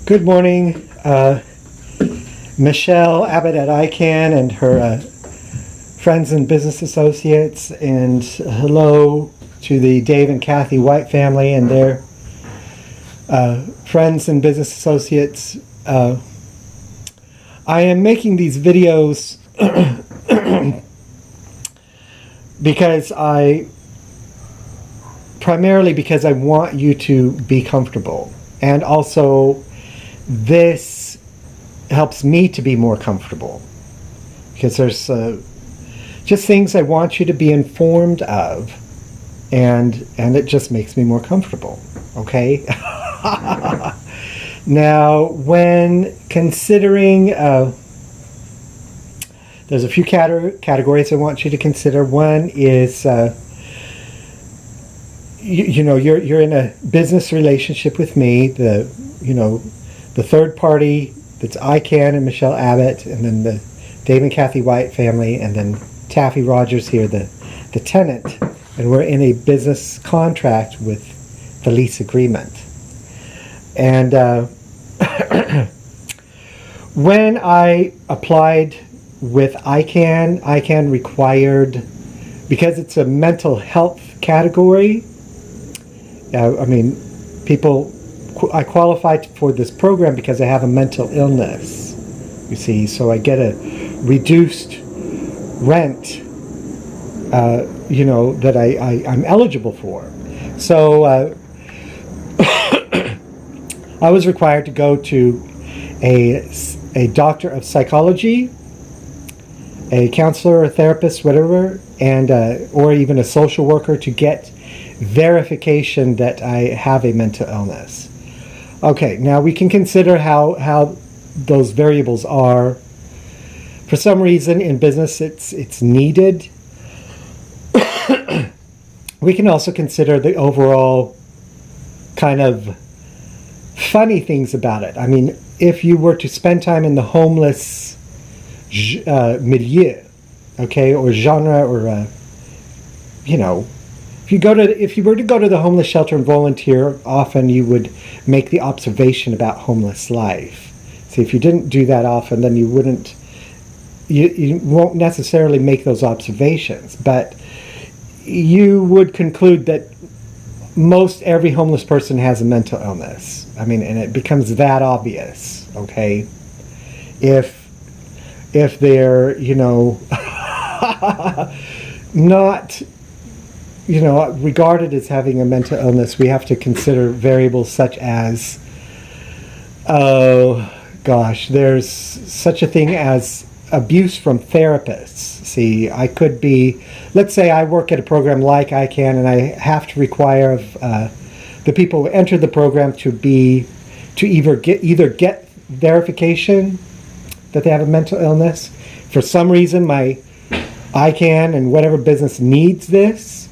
Good morning, Michelle Abbott at ICANN and her friends and business associates, and hello to the Dave and Kathy White family and their friends and business associates. I am making these videos primarily because I want you to be comfortable, and also this helps me to be more comfortable because there's just things I want you to be informed of, and it just makes me more comfortable. Okay. Now, when considering, there's a few categories I want you to consider. One is you're in a business relationship with me. The third party, that's ICANN and Michelle Abbott, and then the Dave and Kathy White family, and then Taffy Rogers here, the tenant, and we're in a business contract with the lease agreement. And when I applied with ICANN required, because it's a mental health category, I qualified for this program because I have a mental illness, you see, so I get a reduced rent, that I'm eligible for. So I was required to go to a doctor of psychology, a counselor or therapist, whatever, and or even a social worker to get verification that I have a mental illness. Okay, now we can consider how those variables are. For some reason in business it's needed. We can also consider the overall kind of funny things about it. I mean, if you were to spend time in the homeless milieu, okay, or genre, or if you were to go to the homeless shelter and volunteer, often you would make the observation about homeless life. See, if you didn't do that often, then you won't necessarily make those observations, but you would conclude that most every homeless person has a mental illness. I mean, and it becomes that obvious, okay? If they're, not, regarded as having a mental illness, we have to consider variables such as, there's such a thing as abuse from therapists. See, I could be, let's say I work at a program like ICANN, and I have to require the people who enter the program to either get verification that they have a mental illness. For some reason, my ICANN and whatever business needs this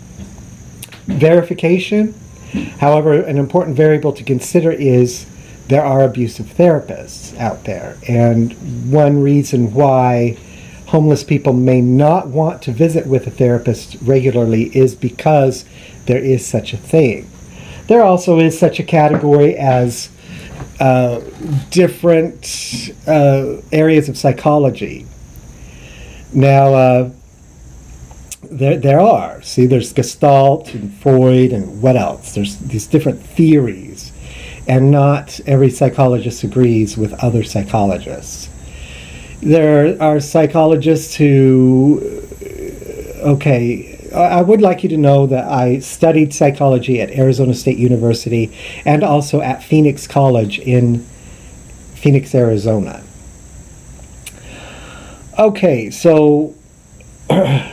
verification. However, an important variable to consider is there are abusive therapists out there, and one reason why homeless people may not want to visit with a therapist regularly is because there is such a thing. There also is such a category as different areas of psychology. Now, there are. See, there's Gestalt and Freud and what else? There's these different theories, and not every psychologist agrees with other psychologists. There are psychologists who, I would like you to know that I studied psychology at Arizona State University and also at Phoenix College in Phoenix, Arizona. Okay, so